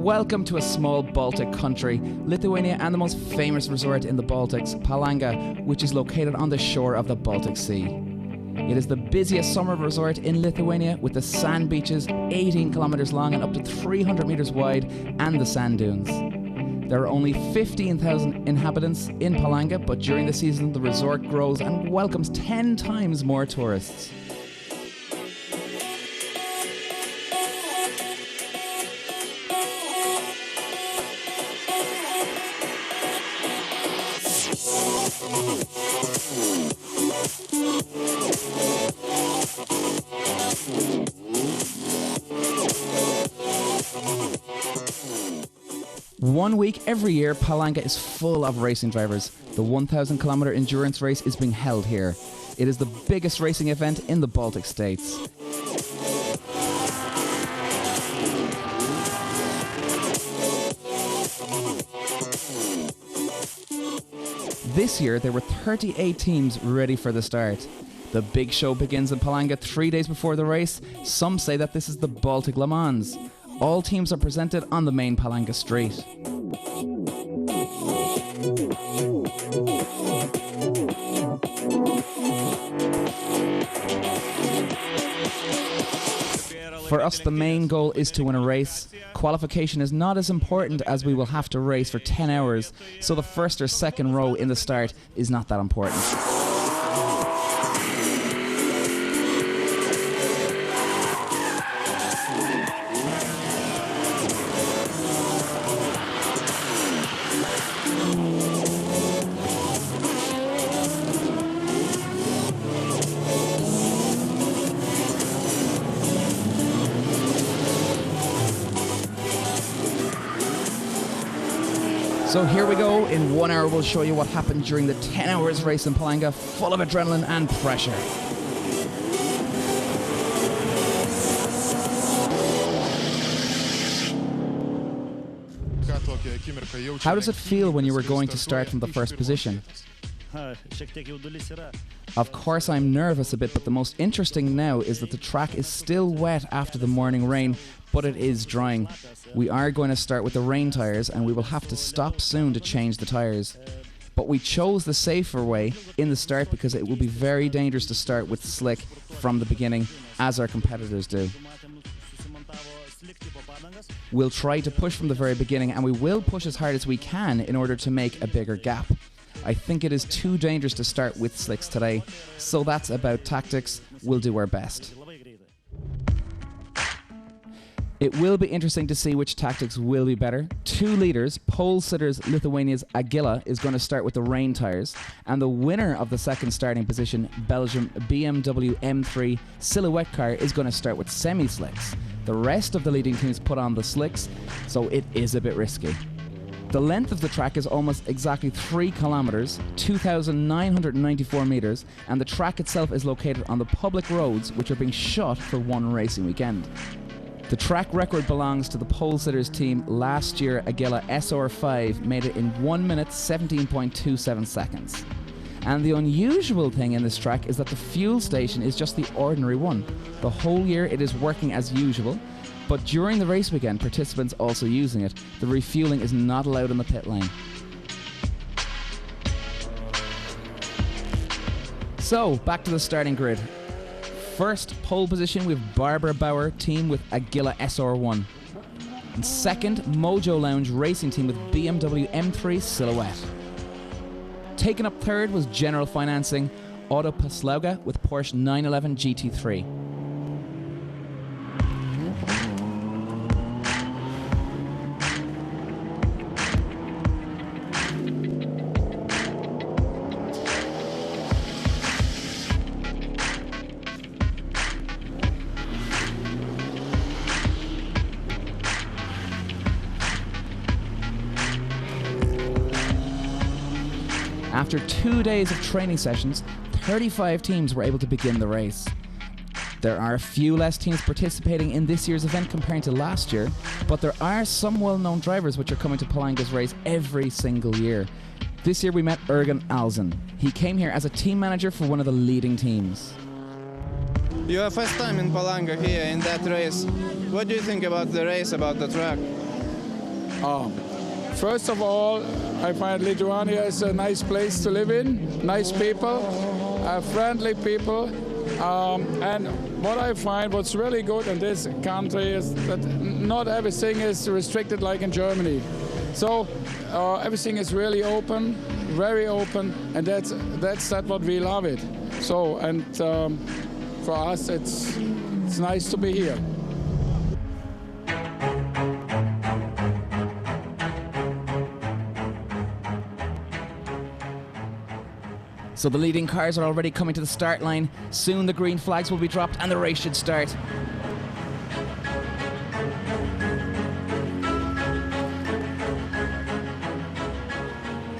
Welcome to a small Baltic country, Lithuania, and the most famous resort in the Baltics, Palanga, which is located on the shore of the Baltic Sea. It is the busiest summer resort in Lithuania, with the sand beaches 18 kilometers long and up to 300 meters wide, and the sand dunes. There are only 15,000 inhabitants in Palanga, but during the season the resort grows and welcomes 10 times more tourists. One week every year, Palanga is full of racing drivers. The 1,000 kilometer endurance race is being held here. It is the biggest racing event in the Baltic states. This year, there were 38 teams ready for the start. The big show begins in Palanga 3 days before the race. Some say that this is the Baltic Le Mans. All teams are presented on the main Palanga street. For us, the main goal is to win a race. Qualification is not as important as we will have to race for 10 hours, so the first or second row in the start is not that important. So here we go. In 1 hour we'll show you what happened during the 10 hours race in Palanga, full of adrenaline and pressure. How does it feel when you were going to start from the first position? Of course I'm nervous a bit, but the most interesting now is that the track is still wet after the morning rain, but it is drying. We are going to start with the rain tyres, and we will have to stop soon to change the tyres. But we chose the safer way in the start because it will be very dangerous to start with slick from the beginning, as our competitors do. We'll try to push from the very beginning, and we will push as hard as we can in order to make a bigger gap. I think it is too dangerous to start with slicks today, so that's about tactics. We'll do our best. It will be interesting to see which tactics will be better. 2 leaders, pole sitters Lithuania's Agila, is going to start with the rain tyres, and the winner of the second starting position, Belgium BMW M3 Silhouette car, is going to start with semi-slicks. The rest of the leading teams put on the slicks, so it is a bit risky. The length of the track is almost exactly 3 kilometers, 2,994 meters, and the track itself is located on the public roads, which are being shut for one racing weekend. The track record belongs to the pole sitters team. Last year, Agila SR5 made it in 1 minute 17.27 seconds. And the unusual thing in this track is that the fuel station is just the ordinary one. The whole year it is working as usual, but during the race weekend, participants also using it. The refueling is not allowed in the pit lane. So, back to the starting grid. First pole position with Barbara Bauer team with Agila SR1. And second, Mojo Lounge racing team with BMW M3 Silhouette. Taken up third was General Financing Auto Paslauga with Porsche 911 GT3. After 2 days of training sessions, 35 teams were able to begin the race. There are a few less teams participating in this year's event compared to last year, but there are some well-known drivers which are coming to Palanga's race every single year. This year we met Ergen Alzen. He came here as a team manager for one of the leading teams. Your first time in Palanga here in that race. What do you think about the race, about the track? First of all, I find Lithuania is a nice place to live in, nice people, friendly people. And what I find what's really good in this country is that not everything is restricted like in Germany. So everything is really open, very open, and that's what we love it. So, and for us it's nice to be here. So the leading cars are already coming to the start line. Soon the green flags will be dropped and the race should start.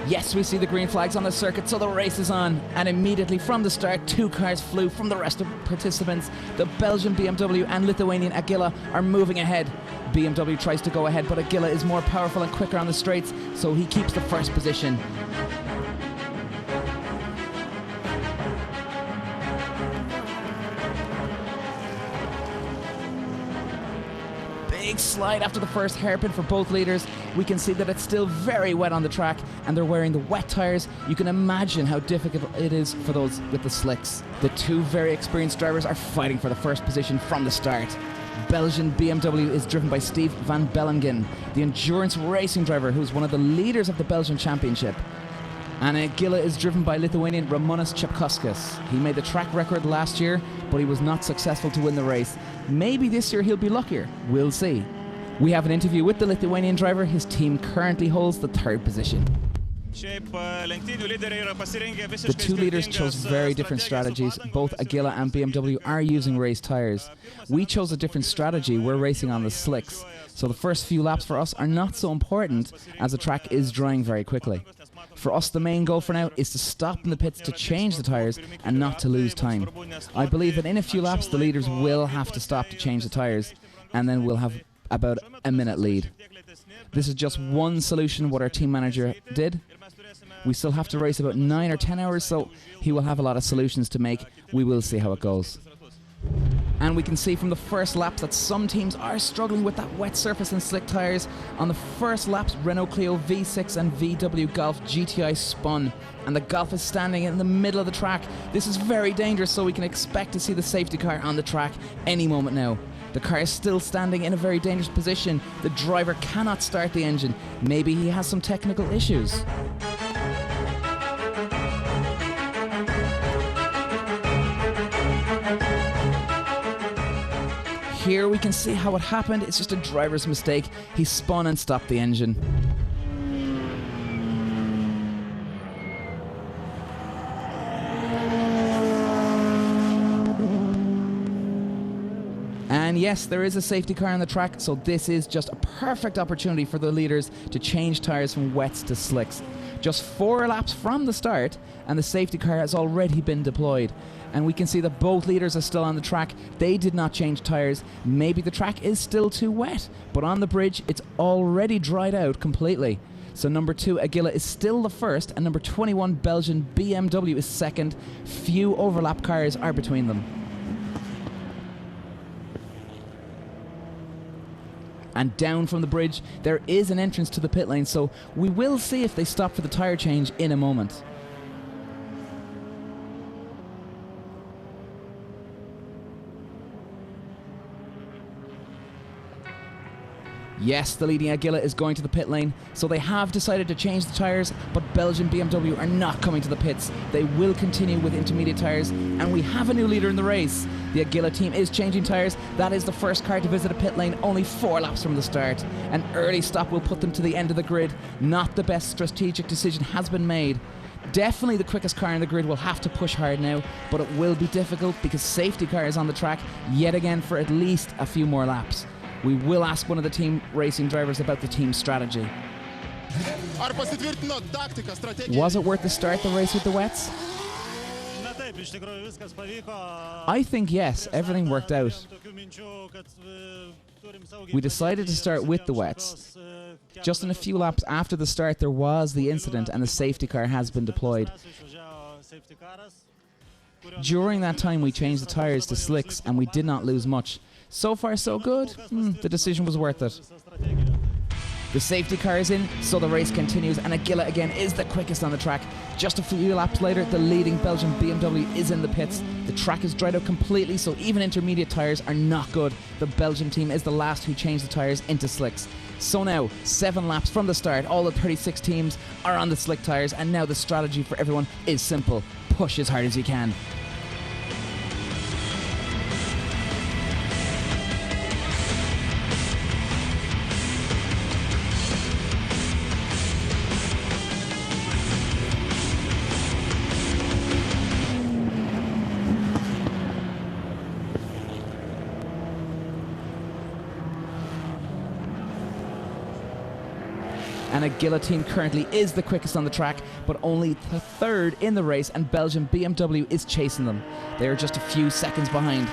Yes, we see the green flags on the circuit, so the race is on. And immediately from the start, 2 cars flew from the rest of the participants. The Belgian BMW and Lithuanian Agila are moving ahead. BMW tries to go ahead, but Agila is more powerful and quicker on the straights, so he keeps the first position. Big slide after the first hairpin for both leaders. We can see that it's still very wet on the track and they're wearing the wet tyres. You can imagine how difficult it is for those with the slicks. The 2 very experienced drivers are fighting for the first position from the start. Belgian BMW is driven by Steve van Bellingen, the endurance racing driver who's one of the leaders of the Belgian Championship. And Agila is driven by Lithuanian Ramonas Čepkauskas. He made the track record last year, but he was not successful to win the race. Maybe this year he'll be luckier. We'll see. We have an interview with the Lithuanian driver. His team currently holds the 3rd position. The 2 leaders chose very different strategies. Both Agila and BMW are using race tyres. We chose a different strategy. We're racing on the slicks. So the first few laps for us are not so important as the track is drying very quickly. For us, the main goal for now is to stop in the pits to change the tyres and not to lose time. I believe that in a few laps the leaders will have to stop to change the tyres, and then we'll have about a minute lead. This is just one solution what our team manager did. We still have to race about 9 or 10 hours, so he will have a lot of solutions to make. We will see how it goes. And we can see from the first laps that some teams are struggling with that wet surface and slick tyres. On the first laps, Renault Clio V6 and VW Golf GTI spun, and the Golf is standing in the middle of the track. This is very dangerous, so we can expect to see the safety car on the track any moment now. The car is still standing in a very dangerous position. The driver cannot start the engine. Maybe he has some technical issues. Here we can see how it happened. It's just a driver's mistake. He spun and stopped the engine. And yes, there is a safety car on the track, so this is just a perfect opportunity for the leaders to change tyres from wets to slicks. Just 4 laps from the start, and the safety car has already been deployed. And we can see that both leaders are still on the track. They did not change tyres. Maybe the track is still too wet, but on the bridge it's already dried out completely. So number 2 Agila is still the first, and number 21 Belgian BMW is second. Few overlap cars are between them. And down from the bridge there is an entrance to the pit lane, so we will see if they stop for the tyre change in a moment. Yes, the leading Agila is going to the pit lane, so they have decided to change the tyres, but Belgian BMW are not coming to the pits. They will continue with intermediate tyres, and we have a new leader in the race. The Agila team is changing tyres. That is the first car to visit a pit lane, only 4 laps from the start. An early stop will put them to the end of the grid. Not the best strategic decision has been made. Definitely the quickest car in the grid will have to push hard now, but it will be difficult because safety car is on the track yet again for at least a few more laps. We will ask one of the team racing drivers about the team strategy. Was it worth the start the race with the wets? I think yes, everything worked out. We decided to start with the wets. Just in a few laps after the start there was the incident and the safety car has been deployed. During that time we changed the tyres to slicks and we did not lose much. So far so good. The decision was worth it. The safety car is in, so the race continues, and Aguila again is the quickest on the track. Just a few laps later, the leading Belgian BMW is in the pits. The track is dried out completely, so even intermediate tyres are not good. The Belgian team is the last who changed the tyres into slicks. So now, 7 laps from the start, all the 36 teams are on the slick tyres, and now the strategy for everyone is simple. Push as hard as you can. And Aguila team currently is the quickest on the track, but only the 3rd in the race, and Belgian BMW is chasing them. They are just a few seconds behind.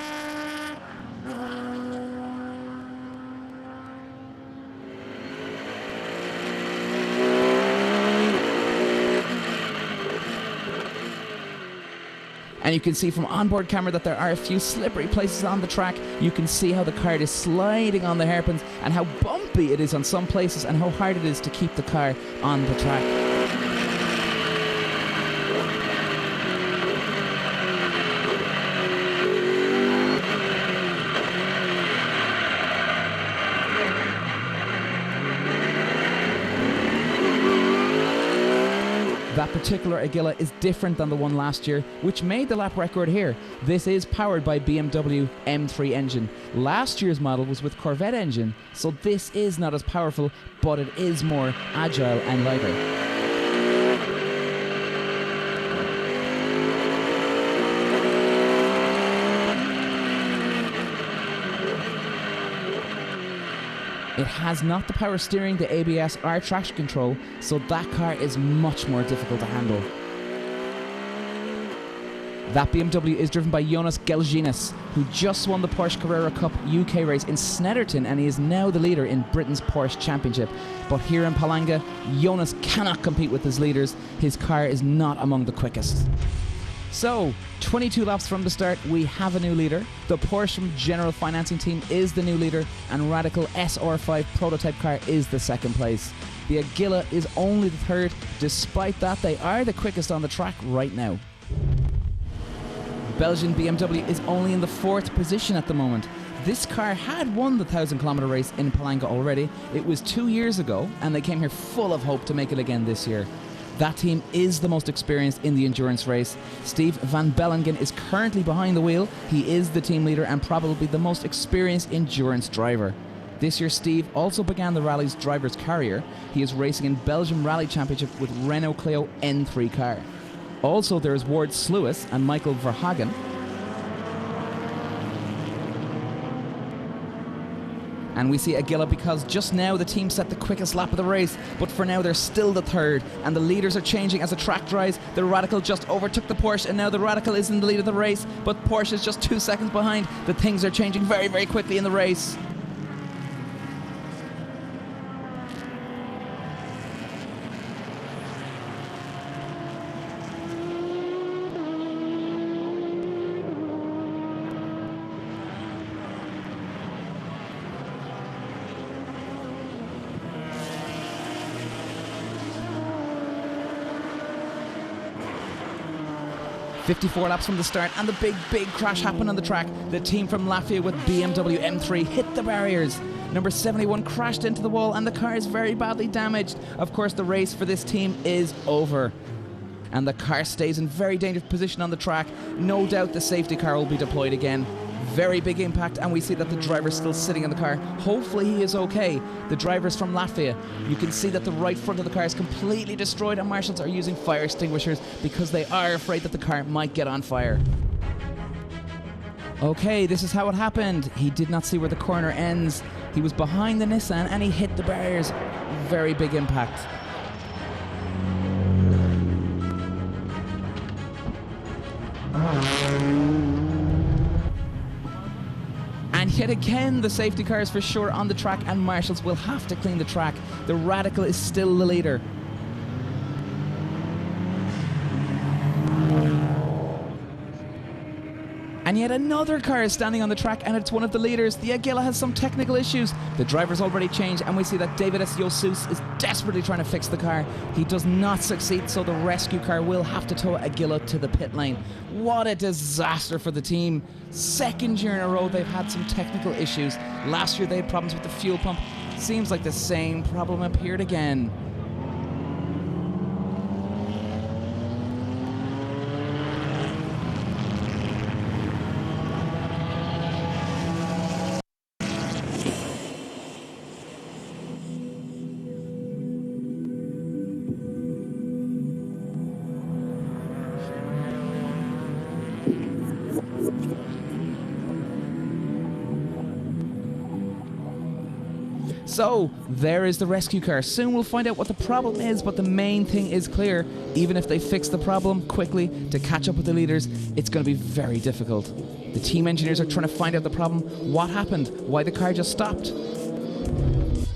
And you can see from onboard camera that there are a few slippery places on the track. You can see how the car is sliding on the hairpins and how bumpy it is on some places and how hard it is to keep the car on the track. That particular Aguila is different than the one last year, which made the lap record here. This is powered by BMW M3 engine. Last year's model was with Corvette engine, so this is not as powerful, but it is more agile and lighter. It has not the power steering, the ABS or traction control, so that car is much more difficult to handle. That BMW is driven by Jonas Gelginis, who just won the Porsche Carrera Cup UK race in Snetterton, and he is now the leader in Britain's Porsche Championship. But here in Palanga, Jonas cannot compete with his leaders. His car is not among the quickest. So, 22 laps from the start, we have a new leader. The Porsche General Financing team is the new leader, and Radical SR5 prototype car is the 2nd place. The Aguila is only the 3rd. Despite that, they are the quickest on the track right now. Belgian BMW is only in the 4th position at the moment. This car had won the 1,000-kilometre race in Palanga already. It was 2 years ago, and they came here full of hope to make it again this year. That team is the most experienced in the endurance race. Steve van Bellingen is currently behind the wheel. He is the team leader and probably the most experienced endurance driver. This year, Steve also began the rally's driver's career. He is racing in Belgium Rally Championship with Renault Clio N3 car. Also, there is Ward Sluis and Michael Verhagen. And we see Aguila because just now the team set the quickest lap of the race, but for now they're still the 3rd, and the leaders are changing as the track dries. The Radical just overtook the Porsche, and now the Radical is in the lead of the race, but Porsche is just 2 seconds behind. The things are changing very, very quickly in the race. "54 laps from the start, and the big crash happened on the track. The team from Latvia with BMW M3 hit the barriers. Number 71 crashed into the wall, and the car is very badly damaged. Of course, the race for this team is over. And the car stays in very dangerous position on the track. No doubt the safety car will be deployed again. Very big impact, and we see that the driver's still sitting in the car. Hopefully he is okay. The driver's from Latvia. You can see that the right front of the car is completely destroyed, and marshals are using fire extinguishers because they are afraid that the car might get on fire. Okay, this is how it happened. He did not see where the corner ends. He was behind the Nissan and he hit the barriers. Very big impact. And yet again, the safety car is for sure on the track, and marshals will have to clean the track. The Radical is still the leader. And yet another car is standing on the track, and it's one of the leaders. The Agila has some technical issues. The driver's already changed, and we see that Davidas Josus is desperately trying to fix the car. He does not succeed, so the rescue car will have to tow Agila to the pit lane. What a disaster for the team. Second year in a row they've had some technical issues. Last year they had problems with the fuel pump. Seems like the same problem appeared again. So, there is the rescue car. Soon we'll find out what the problem is, but the main thing is clear. Even if they fix the problem quickly to catch up with the leaders, it's going to be very difficult. The team engineers are trying to find out the problem, what happened, why the car just stopped.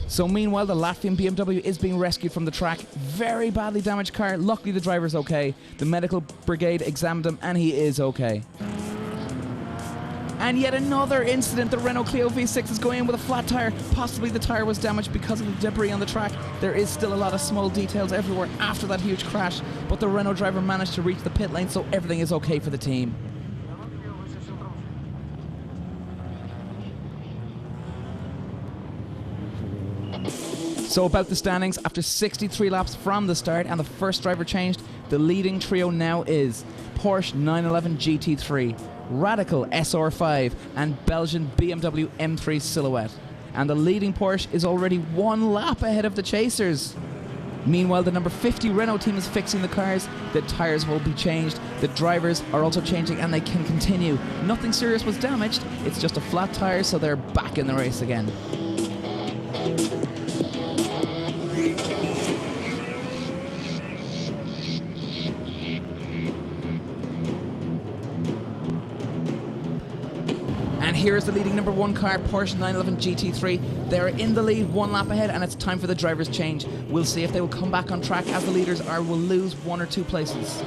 So meanwhile, the Latvian BMW is being rescued from the track. Very badly damaged car. Luckily the driver's okay. The medical brigade examined him and he is okay. And yet another incident. The Renault Clio V6 is going in with a flat tyre. Possibly the tyre was damaged because of the debris on the track. There is still a lot of small details everywhere after that huge crash, but the Renault driver managed to reach the pit lane, so everything is okay for the team. So about the standings, after 63 laps from the start and the first driver changed, the leading trio now is Porsche 911 GT3, Radical SR5 and Belgian BMW M3 Silhouette. And the leading Porsche is already 1 lap ahead of the chasers. Meanwhile, the number 50 Renault team is fixing the cars, the tyres will be changed, the drivers are also changing and they can continue. Nothing serious was damaged, it's just a flat tyre, so they're back in the race again. And here is the leading number 1 car, Porsche 911 GT3. They're in the lead, 1 lap ahead, and it's time for the drivers' change. We'll see if they will come back on track as the leaders or will lose 1 or 2 places.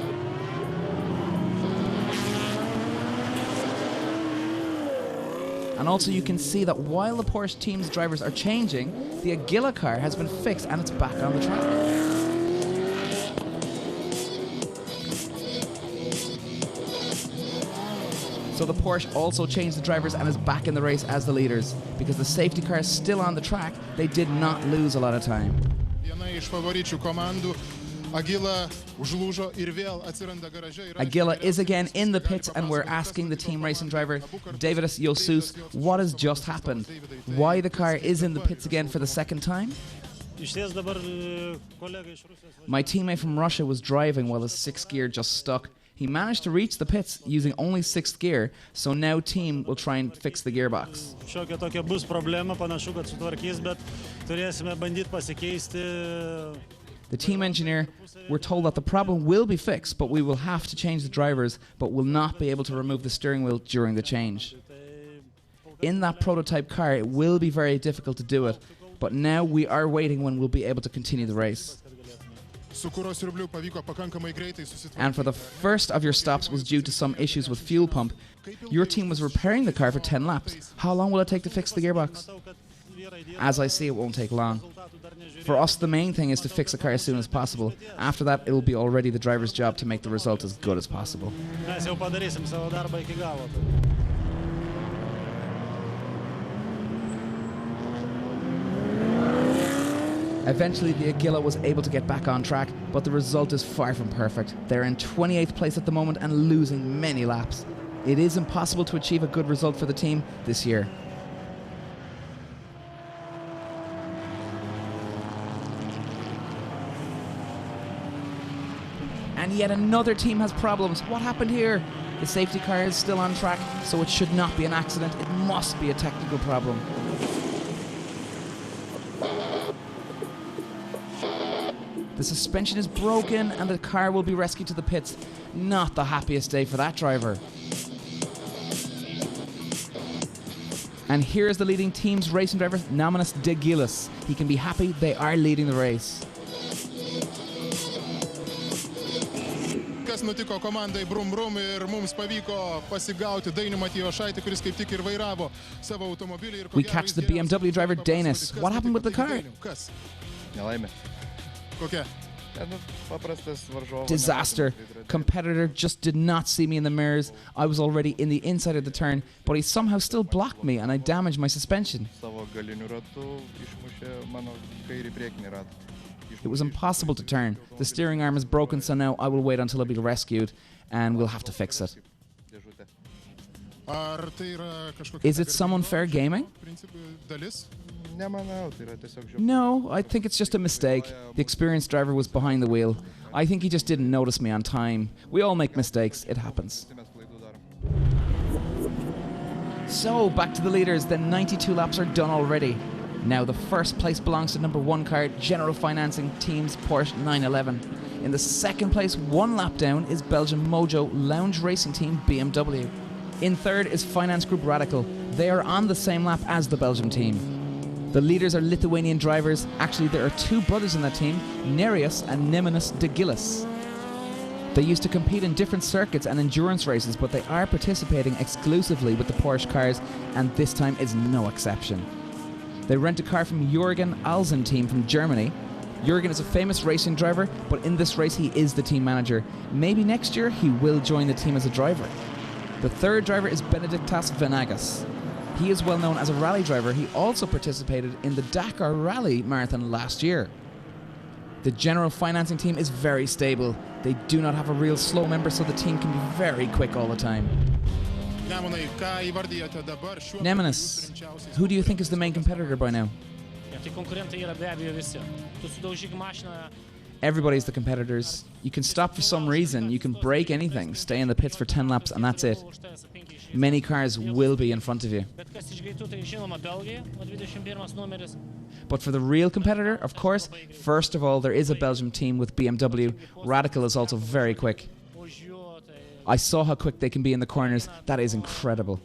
And also you can see that while the Porsche team's drivers are changing, the Agila car has been fixed and it's back on the track. So the Porsche also changed the drivers and is back in the race as the leaders. Because the safety car is still on the track, they did not lose a lot of time. Agila is again in the pits and we're asking the team racing driver, Davidas Josus, what has just happened? Why the car is in the pits again for the second time? My teammate from Russia was driving while his 6th gear just stuck. He managed to reach the pits using only 6th gear, so now team will try and fix the gearbox. The team engineer, we're told that the problem will be fixed, but we will have to change the drivers, but will not be able to remove the steering wheel during the change. In that prototype car, it will be very difficult to do it, but now we are waiting when we'll be able to continue the race. And for the first of your stops was due to some issues with fuel pump. Your team was repairing the car for 10 laps. How long will it take to fix the gearbox? As I see, it won't take long. For us, the main thing is to fix the car as soon as possible. After that, it will be already the driver's job to make the result as good as possible. Eventually, the Agila was able to get back on track, but the result is far from perfect. They're in 28th place at the moment and losing many laps. It is impossible to achieve a good result for the team this year. And yet another team has problems. What happened here? The safety car is still on track, so it should not be an accident. It must be a technical problem. The suspension is broken and the car will be rescued to the pits. Not the happiest day for that driver. And here is the leading team's racing driver, Namanas Degilis. He can be happy they are leading the race. kas nutiko komandai Brum Brum ir mums pavyko pasigauti Dainių Matijošaitį, kuris kaip tik ir vairavo savo automobilį. We catch the BMW driver Danis. What happened with the car? Kas? Nelaimė. Kokia? Paprastas varžovas. Disaster. Competitor just did not see me in the mirrors. I was already in the inside of the turn, but he somehow still blocked me and I damaged my suspension. Savo galiniu ratu išmušė mano kairį priekinį ratą. It was impossible to turn. The steering arm is broken, so now I will wait until I'll be rescued and we'll have to fix it. Is it some unfair gaming? No, I think it's just a mistake. The experienced driver was behind the wheel. I think he just didn't notice me on time. We all make mistakes, it happens. So, back to the leaders. The 92 laps are done already. Now the first place belongs to number 1 car, General Financing Team's Porsche 911. In the second place, 1 lap down, is Belgium Mojo Lounge Racing Team BMW. In third is Finance Group Radical. They are on the same lap as the Belgium team. The leaders are Lithuanian drivers. Actually, there are 2 brothers in that team, Nereus and Nemanus de Gillis. They used to compete in different circuits and endurance races, but they are participating exclusively with the Porsche cars, and this time is no exception. They rent a car from Jürgen Alsen team from Germany. Jürgen is a famous racing driver, but in this race he is the team manager. Maybe next year he will join the team as a driver. The third driver is Benediktas Venegas. He is well known as a rally driver. He also participated in the Dakar Rally Marathon last year. The General Financing Team is very stable. They do not have a real slow member, so the team can be very quick all the time. Nemanus, who do you think is the main competitor by now? Everybody's the competitors. You can stop for some reason, you can break anything, stay in the pits for 10 laps and that's it. Many cars will be in front of you. But for the real competitor, of course, first of all, there is a Belgium team with BMW. Radical is also very quick. I saw how quick they can be in the corners. That is incredible.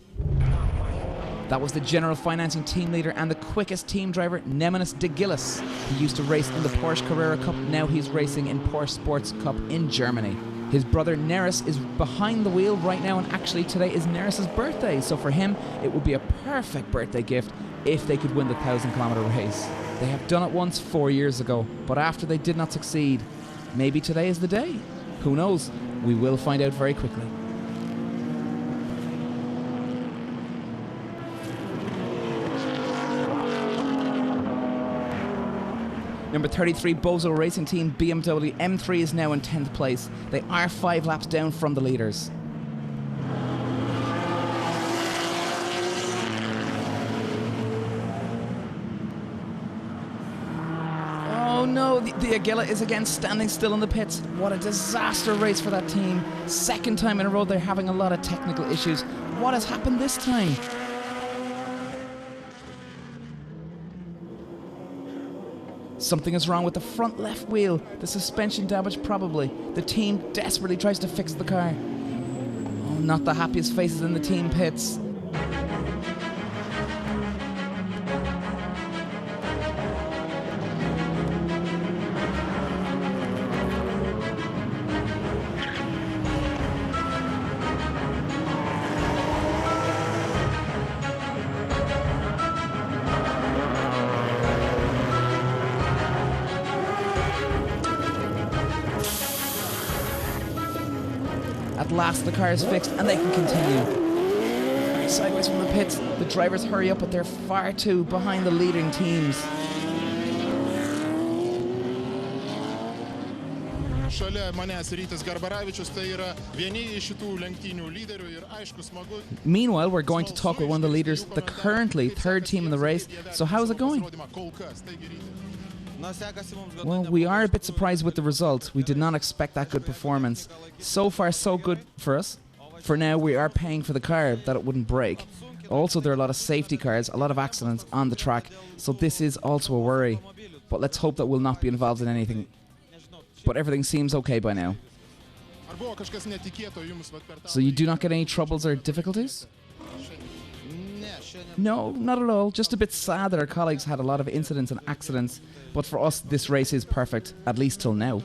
That was the General Financing team leader and the quickest team driver, Nemanus de Gillis. He used to race in the Porsche Carrera Cup. Now he's racing in Porsche Sports Cup in Germany. His brother Neris is behind the wheel right now, and actually today is Neris' birthday. So for him, it would be a perfect birthday gift if they could win the 1,000-kilometer race. They have done it once 4 years ago, but after they did not succeed. Maybe today is the day. Who knows? We will find out very quickly. Number 33, Bozo Racing Team BMW M3 is now in 10th place. They are 5 laps down from the leaders. Oh no, the Agila is again standing still in the pits. What a disaster race for that team. Second time in a row they're having a lot of technical issues. What has happened this time? Something is wrong with the front left wheel. The suspension damage probably. The team desperately tries to fix the car. Oh, not the happiest faces in the team pits. At last the car is fixed and they can continue. Very sideways from the pits. The drivers hurry up, but they're far too behind the leading teams. Meanwhile, we're going to talk with one of the leaders, the currently third team in the race. So how's it going? Well, we are a bit surprised with the result. We did not expect that good performance. So far, so good for us. For now, we are paying for the car, that it wouldn't break. Also, there are a lot of safety cars, a lot of accidents on the track, so this is also a worry. But let's hope that we'll not be involved in anything. But everything seems okay by now. So you do not get any troubles or difficulties? No, not at all. Just a bit sad that our colleagues had a lot of incidents and accidents. But for us, this race is perfect, at least till now.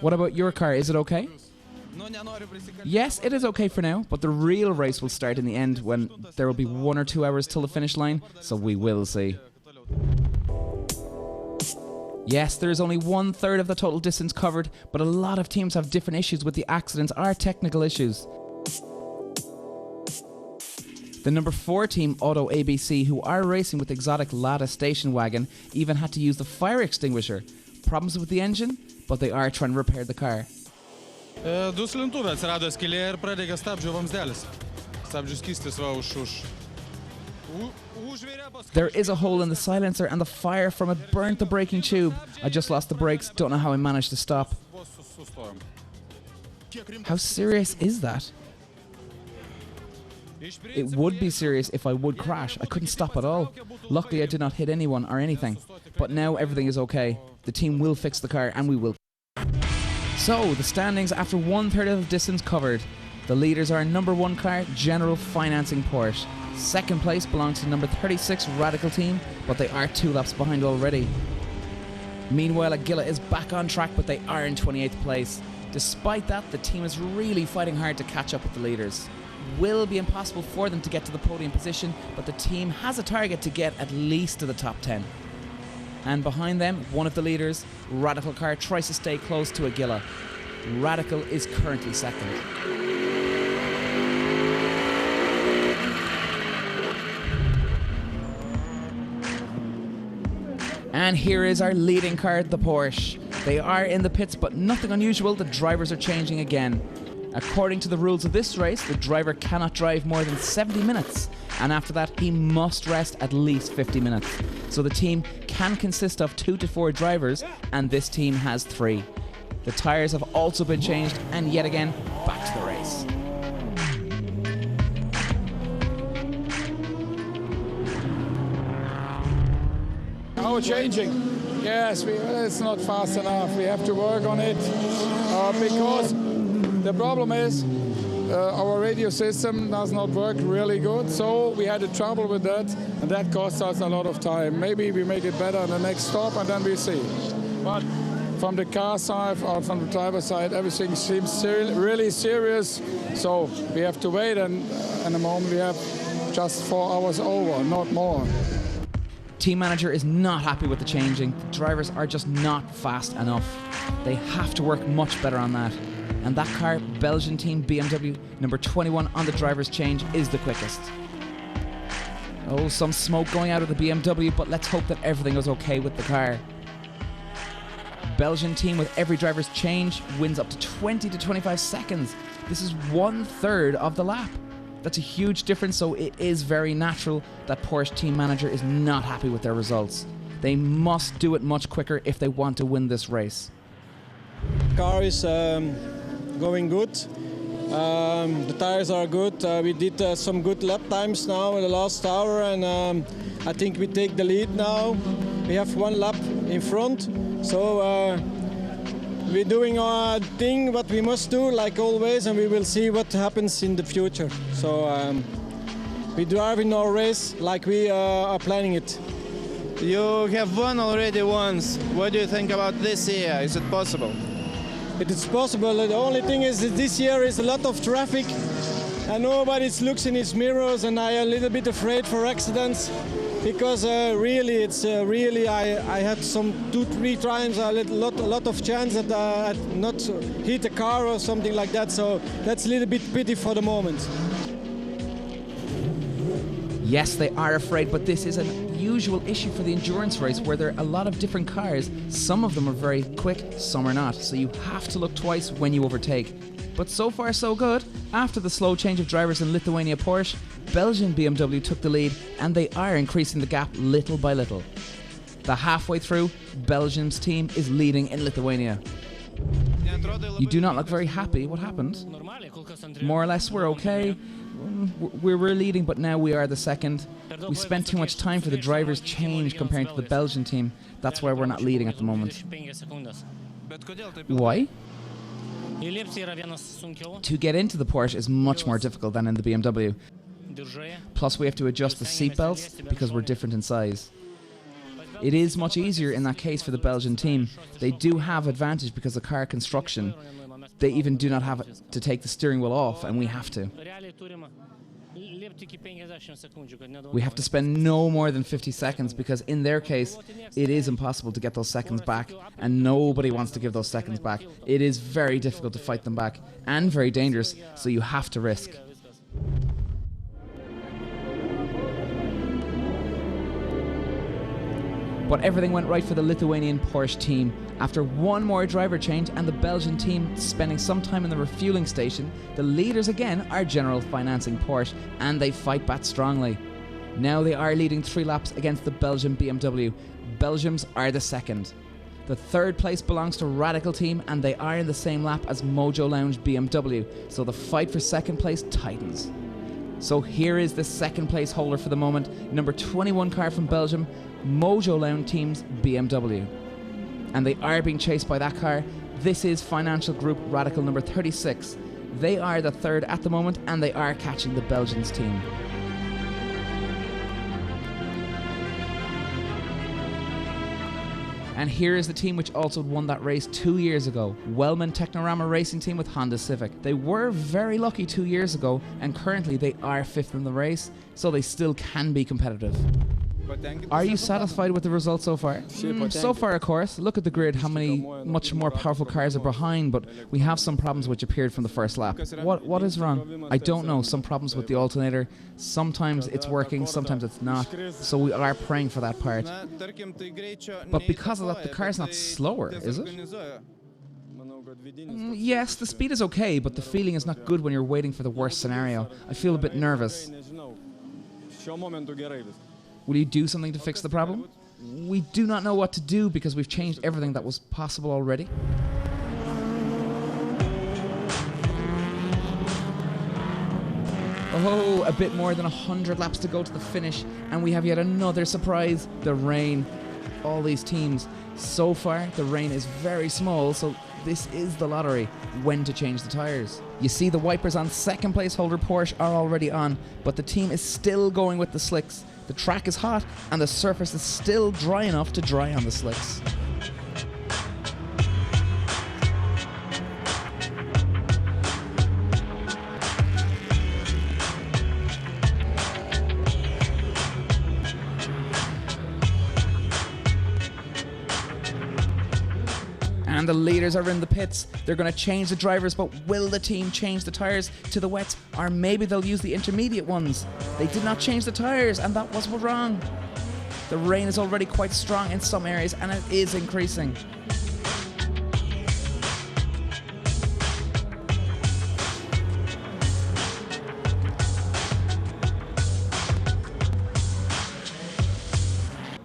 What about your car? Is it okay? Yes, it is okay for now, but the real race will start in the end when there will be 1 or 2 hours till the finish line, so we will see. Yes, there is only 1/3 of the total distance covered, but a lot of teams have different issues with the accidents or technical issues. The number 4 team, Auto ABC, who are racing with exotic Lada station wagon, even had to use the fire extinguisher. Problems with the engine, but they are trying to repair the car. Duslintuvė atsirado skylė ir pradegė stabdžių vamzdelis. Stabdžių skystis va There is a hole in the silencer and the fire from it burnt the braking tube. I just lost the brakes, don't know how I managed to stop. How serious is that? It would be serious if I would crash. I couldn't stop at all. Luckily I did not hit anyone or anything. But now everything is okay. The team will fix the car and we will. So, the standings after 1/3 of the distance covered. The leaders are number 1 car, General Financing Porsche. Second place belongs to number 36 Radical team, but they are 2 laps behind already. Meanwhile, Agila is back on track, but they are in 28th place. Despite that, the team is really fighting hard to catch up with the leaders. Will be impossible for them to get to the podium position, but the team has a target to get at least to the top 10. And behind them, one of the leaders, Radical car, tries to stay close to Agila. Radical is currently second. And here is our leading car, the Porsche. They are in the pits, but nothing unusual, the drivers are changing again. According to the rules of this race, the driver cannot drive more than 70 minutes, and after that he must rest at least 50 minutes. So the team can consist of 2 to 4 drivers, and this team has 3. The tyres have also been changed, and yet again, back to the race. Now changing. Yes, it's not fast enough. We have to work on it because the problem is our radio system does not work really good. So we had a trouble with that, and that costs us a lot of time. Maybe we make it better on the next stop, and then we see. But from the car side or from the driver side, everything seems really serious. So we have to wait, and in the moment we have just 4 hours over, not more. Team manager is not happy with the changing. The drivers are just not fast enough. They have to work much better on that. And that car, Belgian team BMW, number 21 on the driver's change, is the quickest. Oh, some smoke going out of the BMW, but let's hope that everything is okay with the car. Belgian team with every driver's change wins up to 20 to 25 seconds. This is 1/3 of the lap. That's a huge difference, so it is very natural that Porsche team manager is not happy with their results. They must do it much quicker if they want to win this race. Car is going good. The tires are good. We did some good lap times now in the last hour, and I think we take the lead now. We have 1 lap in front, so we're doing our thing, what we must do, like always, and we will see what happens in the future. So we drive in our race like we are planning it. You have won already once. What do you think about this year? Is it possible? It is possible. The only thing is that this year is a lot of traffic and nobody looks in his mirrors, and I am a little bit afraid for accidents because really, it's really I had some 2-3 times a lot of chance that I'd not hit a car or something like that. So that's a little bit pity for the moment. Yes, they are afraid, but this is an usual issue for the endurance race where there are a lot of different cars. Some of them are very quick, some are not, so you have to look twice when you overtake. But so far so good. After the slow change of drivers in Lithuania Porsche, Belgian BMW took the lead, and they are increasing the gap little by little. The halfway through, Belgium's team is leading in Lithuania. You do not look very happy. What happened? More or less, we're okay. We're leading, but now we are the second. We spent too much time for the driver's change comparing to the Belgian team. That's why we're not leading at the moment. Why? To get into the Porsche is much more difficult than in the BMW. Plus we have to adjust the seatbelts because we're different in size. It is much easier in that case for the Belgian team. They do have advantage because of car construction. They even do not have to take the steering wheel off, and we have to. We have to spend no more than 50 seconds because in their case, it is impossible to get those seconds back, and nobody wants to give those seconds back. It is very difficult to fight them back and very dangerous, so you have to risk. But everything went right for the Lithuanian Porsche team. After one more driver change and the Belgian team spending some time in the refueling station, the leaders again are General Financing Porsche, and they fight back strongly. Now they are leading 3 laps against the Belgian BMW. Belgians are the second. The third place belongs to Radical Team, and they are in the same lap as Mojo Lounge BMW, so the fight for second place tightens. So here is the second place holder for the moment, number 21 car from Belgium, Mojo Lounge Team's BMW. And they are being chased by that car. This is Financial Group Radical number 36. They are the third at the moment, and they are catching the Belgians team. And here is the team which also won that race 2 years ago, Wellman Technorama Racing Team with Honda Civic. They were very lucky 2 years ago, and currently they are 5th in the race, so they still can be competitive. Are you satisfied with the results so far? So far, of course. Look at the grid, how many much more powerful cars are behind, but we have some problems which appeared from the first lap. What is wrong? I don't know. Some problems with the alternator. Sometimes it's working, sometimes it's not. So we are praying for that part. But because of that, the car's not slower, is it? Yes, the speed is okay, but the feeling is not good when you're waiting for the worst scenario. I feel a bit nervous. Will you do something to fix the problem? We do not know what to do because we've changed everything that was possible already. Oh, a bit more than 100 laps to go to the finish, and we have yet another surprise, the rain. All these teams. So far, the rain is very small, so this is the lottery, when to change the tyres. You see the wipers on second place holder Porsche are already on, but the team is still going with the slicks. The track is hot, and the surface is still dry enough to dry on the slicks. And the leaders are in the pits. They're going to change the drivers, but will the team change the tyres to the wets? Or maybe they'll use the intermediate ones. They did not change the tyres, and that was wrong. The rain is already quite strong in some areas, and it is increasing.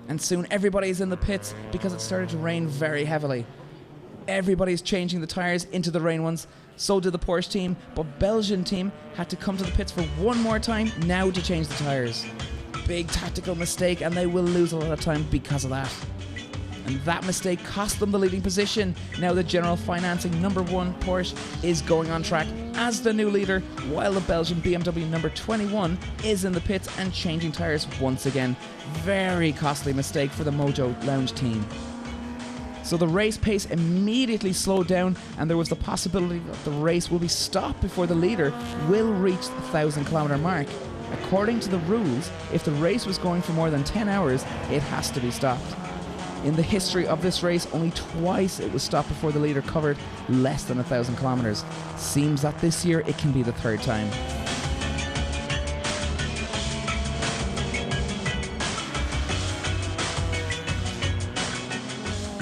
And soon everybody's in the pits because it started to rain very heavily. Everybody's changing the tyres into the rain ones. So did the Porsche team, but Belgian team had to come to the pits for one more time now to change the tyres. Big tactical mistake, and they will lose a lot of time because of that. And that mistake cost them the leading position. Now the General Financing number 1 Porsche is going on track as the new leader, while the Belgian BMW number 21 is in the pits and changing tyres once again. Very costly mistake for the Mojo Lounge team. So the race pace immediately slowed down, and there was the possibility that the race will be stopped before the leader will reach the 1,000-kilometer mark. According to the rules, if the race was going for more than 10 hours, it has to be stopped. In the history of this race, only twice it was stopped before the leader covered less than 1,000 kilometers. Seems that this year it can be the third time.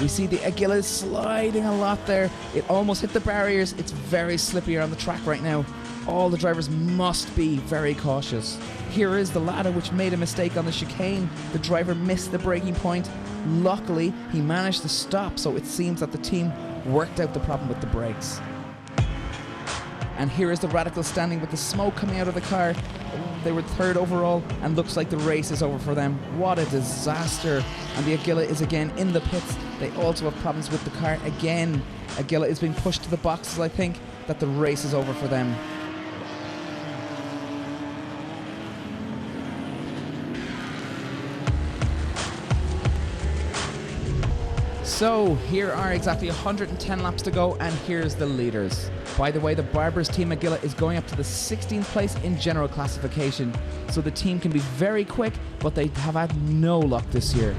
We see the Agila is sliding a lot there. It almost hit the barriers. It's very slippery on the track right now. All the drivers must be very cautious. Here is the ladder which made a mistake on the chicane. The driver missed the braking point. Luckily, he managed to stop, so it seems that the team worked out the problem with the brakes. And here is the Radical standing with the smoke coming out of the car. They were third overall, and looks like the race is over for them. What a disaster. And the Agila is again in the pits. They also have problems with the car again. Agila is being pushed to the boxes. I think that the race is over for them. So here are exactly 110 laps to go, and here's the leaders. By the way, the Barbers team Agila is going up to the 16th place in general classification, so the team can be very quick, but they have had no luck this year.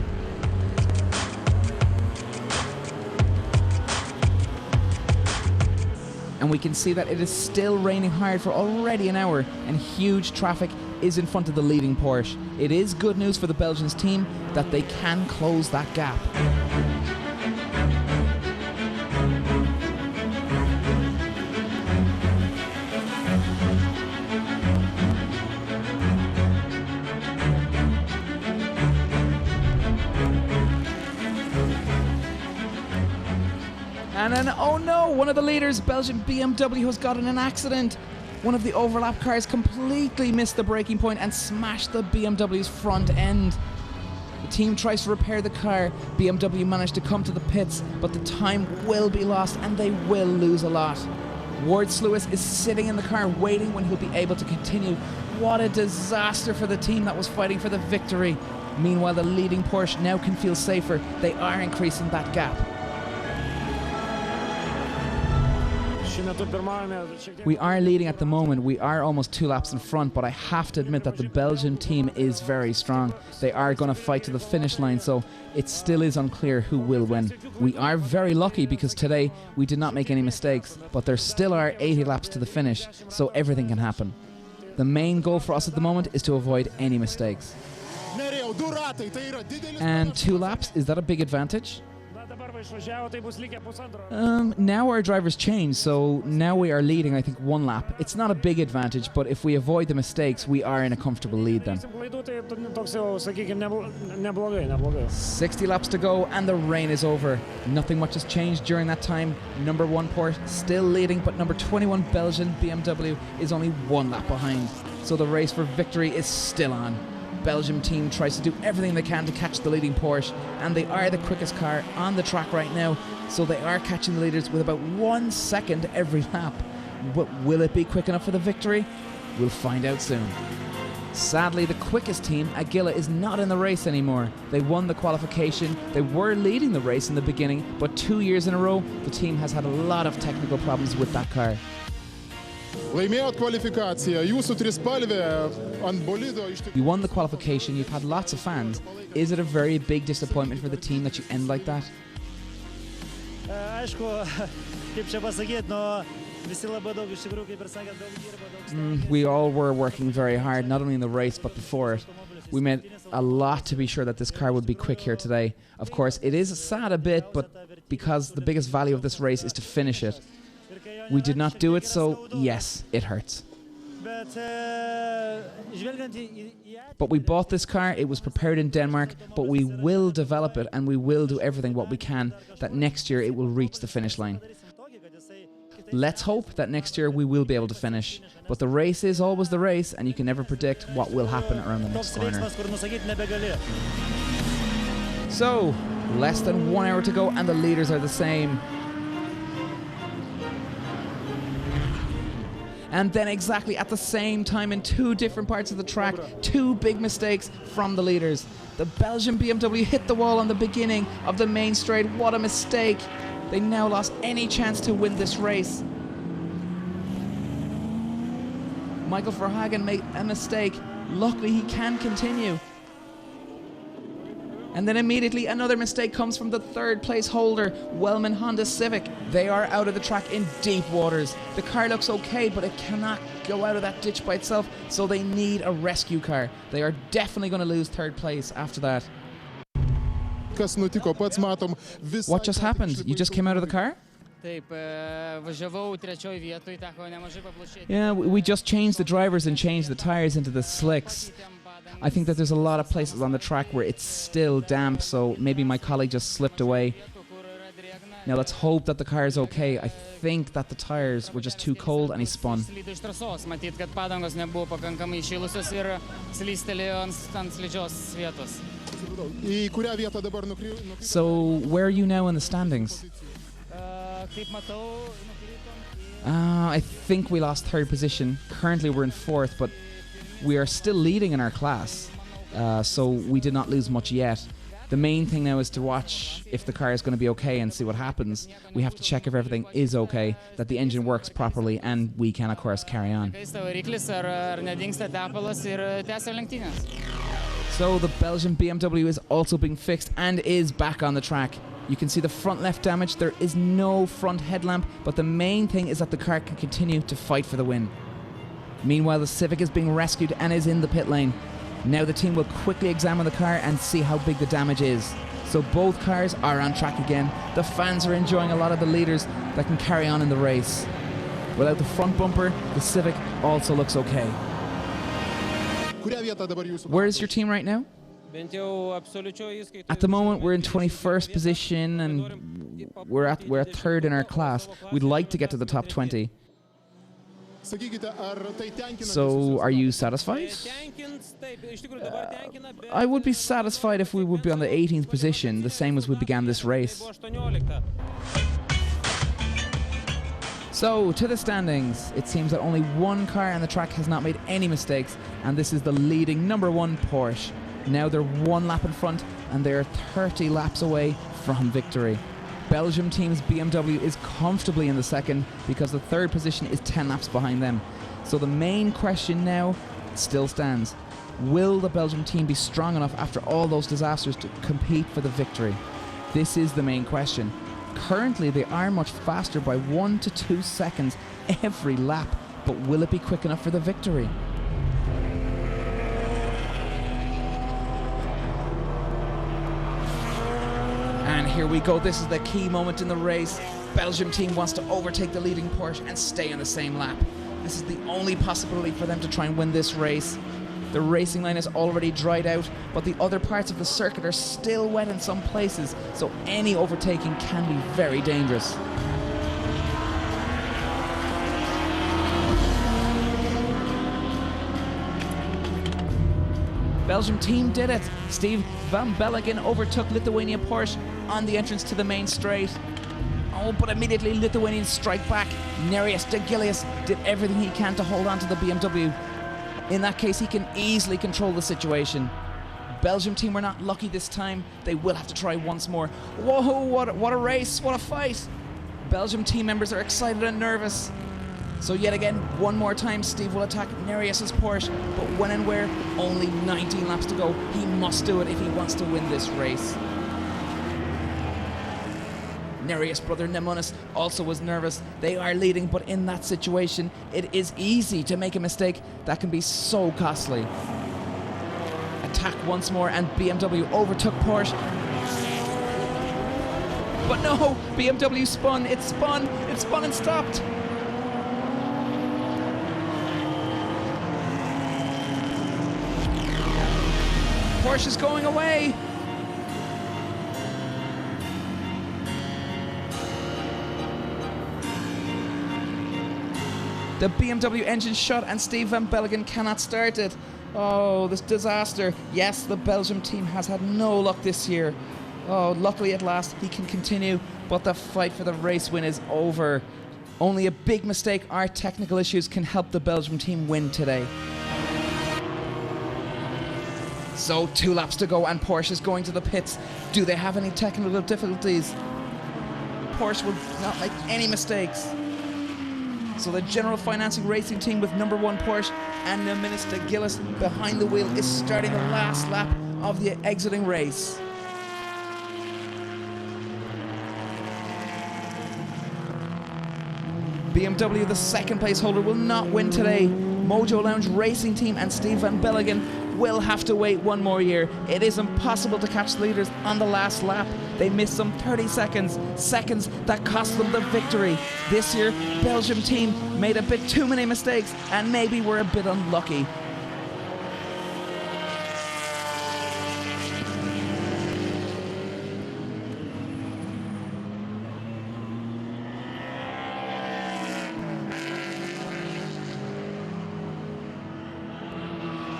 And we can see that it is still raining hard for already an hour, and huge traffic is in front of the leading Porsche. It is good news for the Belgians team that they can close that gap. And then, oh no, one of the leaders, Belgian BMW, has got in an accident. One of the overlap cars completely missed the braking point and smashed the BMW's front end. The team tries to repair the car. BMW managed to come to the pits, but the time will be lost and they will lose a lot. Ward Sluis is sitting in the car waiting when he'll be able to continue. What a disaster for the team that was fighting for the victory. Meanwhile, the leading Porsche now can feel safer. They are increasing that gap. We are leading at the moment. We are almost 2 laps in front, but I have to admit that the Belgian team is very strong. They are going to fight to the finish line, so it still is unclear who will win. We are very lucky because today we did not make any mistakes, but there still are 80 laps to the finish, so everything can happen. The main goal for us at the moment is to avoid any mistakes. And 2 laps, is that a big advantage? Now our drivers change, so now we are leading, I think, 1 lap. It's not a big advantage, but if we avoid the mistakes, we are in a comfortable lead then. 60 laps to go and the rain is over. Nothing much has changed during that time. Number 1 Porsche still leading, but number 21 Belgian BMW is only 1 lap behind. So the race for victory is still on. Belgium team tries to do everything they can to catch the leading Porsche, and they are the quickest car on the track right now, so they are catching the leaders with about 1 second every lap. But will it be quick enough for the victory? We'll find out soon. Sadly, the quickest team, Agila, is not in the race anymore. They won the qualification, they were leading the race in the beginning, but 2 years in a row, the team has had a lot of technical problems with that car. Laimėjot kvalifikaciją, jūsų trispalvė ant bolido iš tikrųjų. You won the qualification, you've had lots of fans. Is it a very big disappointment for the team that you end like that? We all were working very hard, not only in the race but before it. We made a lot to be sure that this car would be quick here today. Of course, it is sad a bit, but because the biggest value of this race is to finish it. We did not do it, so yes, it hurts. But we bought this car, it was prepared in Denmark, but we will develop it and we will do everything what we can that next year it will reach the finish line. Let's hope that next year we will be able to finish. But the race is always the race and you can never predict what will happen around the next corner. So, less than 1 hour to go and the leaders are the same. And then exactly at the same time in 2 different parts of the track, 2 big mistakes from the leaders. The Belgian BMW hit the wall on the beginning of the main straight. What a mistake. They now lost any chance to win this race. Michael Verhagen made a mistake. Luckily he can continue. And then immediately another mistake comes from the 3rd place holder, Wellman Honda Civic. They are out of the track in deep waters. The car looks okay, but it cannot go out of that ditch by itself, so they need a rescue car. They are definitely going to lose 3rd place after that. What just happened? You just came out of the car? Yeah, we just changed the drivers and changed the tires into the slicks. I think that there's a lot of places on the track where it's still damp, so maybe my colleague just slipped away. Now let's hope that the car is okay. I think that the tires were just too cold and he spun. So where are you now in the standings? I think we lost 3rd position. Currently we're in 4th, but we are still leading in our class, so we did not lose much yet. The main thing now is to watch if the car is going to be okay and see what happens. We have to check if everything is okay, that the engine works properly, and we can, of course, carry on. So the Belgian BMW is also being fixed and is back on the track. You can see the front left damage. There is no front headlamp, but the main thing is that the car can continue to fight for the win. Meanwhile, the Civic is being rescued and is in the pit lane. Now the team will quickly examine the car and see how big the damage is. So both cars are on track again. The fans are enjoying a lot of the leaders that can carry on in the race. Without the front bumper, the Civic also looks okay. Where is your team right now? At the moment, we're in 21st position and we're third in our class. We'd like to get to the top 20. So, are you satisfied? I would be satisfied if we would be on the 18th position, the same as we began this race. So, to the standings. It seems that only one car on the track has not made any mistakes, and this is the leading number 1 Porsche. Now they're 1 lap in front, and they're 30 laps away from victory. Belgium team's BMW is comfortably in the second because the third position is 10 laps behind them. So the main question now still stands. Will the Belgium team be strong enough after all those disasters to compete for the victory? This is the main question. Currently they are much faster by 1 to 2 seconds every lap, but will it be quick enough for the victory? And here we go, this is the key moment in the race. Belgium team wants to overtake the leading Porsche and stay on the same lap. This is the only possibility for them to try and win this race. The racing line is already dried out, but the other parts of the circuit are still wet in some places, so any overtaking can be very dangerous. Belgium team did it. Steve van Bellegem overtook Lithuania Porsche on the entrance to the main straight. Oh, but immediately Lithuanians strike back. Nerijus de Gilius did everything he can to hold on to the BMW. In that case, he can easily control the situation. Belgium team were not lucky this time. They will have to try once more. Whoa, what a race, what a fight. Belgium team members are excited and nervous. So yet again, one more time, Steve will attack Nerijus' Porsche, but when and where? Only 19 laps to go. He must do it if he wants to win this race. Nerijus' brother Nemunas also was nervous. They are leading, but in that situation, it is easy to make a mistake that can be so costly. Attack once more, and BMW overtook Porsche. But no, BMW spun and stopped. Porsche is going away. The BMW engine shut and Steve van Bellegem cannot start it. Oh, this disaster. Yes, the Belgium team has had no luck this year. Oh, luckily at last he can continue, but the fight for the race win is over. Only a big mistake or technical issues can help the Belgium team win today. So 2 laps to go and Porsche is going to the pits. Do they have any technical difficulties? Porsche will not make any mistakes. So the General Financing Racing team with number 1 Porsche and Nerijus de Gilius behind the wheel is starting the last lap of the exiting race. BMW, the second place holder, will not win today. Mojo Lounge Racing Team and Steve van Bellegem will have to wait one more year. It is impossible to catch the leaders on the last lap. They missed some 30 seconds that cost them the victory. This year, Belgium team made a bit too many mistakes and maybe were a bit unlucky.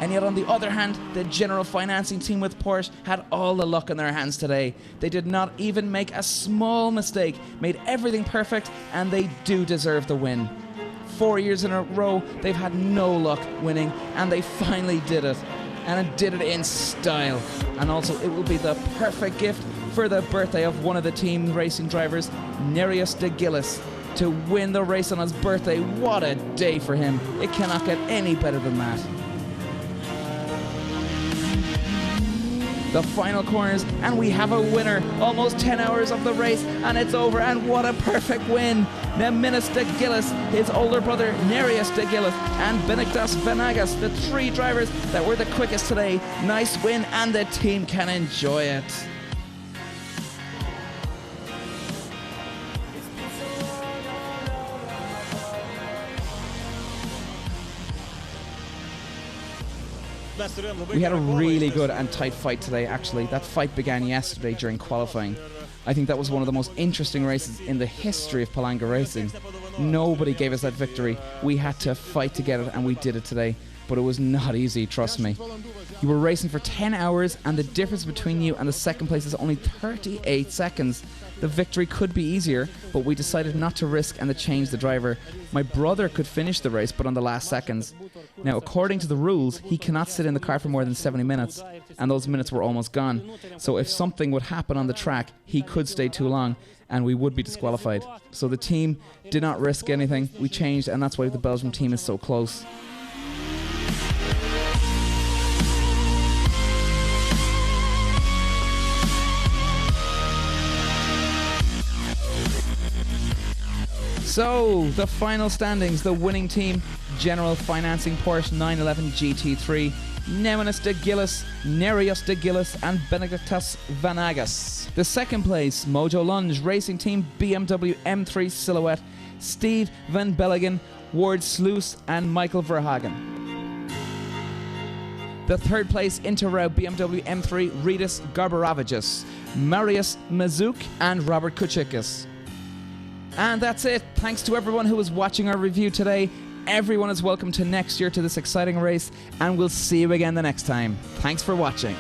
And yet on the other hand, the General Financing team with Porsche had all the luck in their hands today. They did not even make a small mistake, made everything perfect, and they do deserve the win. 4 years in a row, they've had no luck winning, and they finally did it. and it did it in style. And also it will be the perfect gift for the birthday of one of the team racing drivers, Nereus de Gillis, to win the race on his birthday. What a day for him. It cannot get any better than that. The final corners, and we have a winner. Almost 10 hours of the race, and it's over, and what a perfect win. Nemenis de Gillis, his older brother Nereus de Gillis, and Benediktas Vanagas, the three drivers that were the quickest today. Nice win, and the team can enjoy it. We had a really good and tight fight today, actually. That fight began yesterday during qualifying. I think that was one of the most interesting races in the history of Palanga racing. Nobody gave us that victory. We had to fight to get it, and we did it today. But it was not easy, trust me. You were racing for 10 hours, and the difference between you and the second place is only 38 seconds. The victory could be easier, but we decided not to risk and to change the driver. My brother could finish the race, but on the last seconds. Now, according to the rules, he cannot sit in the car for more than 70 minutes, and those minutes were almost gone. So if something would happen on the track, he could stay too long, and we would be disqualified. So the team did not risk anything. We changed, and that's why the Belgium team is so close. So, the final standings, the winning team, General Financing Porsche 911 GT3, Nemenis de Gillis, Nereus de Gillis, and Benediktas Vanagas. The second place, Mojo Lunge Racing Team BMW M3 Silhouette, Steve Van Belligen, Ward Sluice, and Michael Verhagen. The third place, Interrow BMW M3 Rytis Garbaravagis, Marius Mazuk, and Robert Kuchikis. And that's it. Thanks to everyone who was watching our review today. Everyone is welcome to next year to this exciting race, and we'll see you again the next time. Thanks for watching.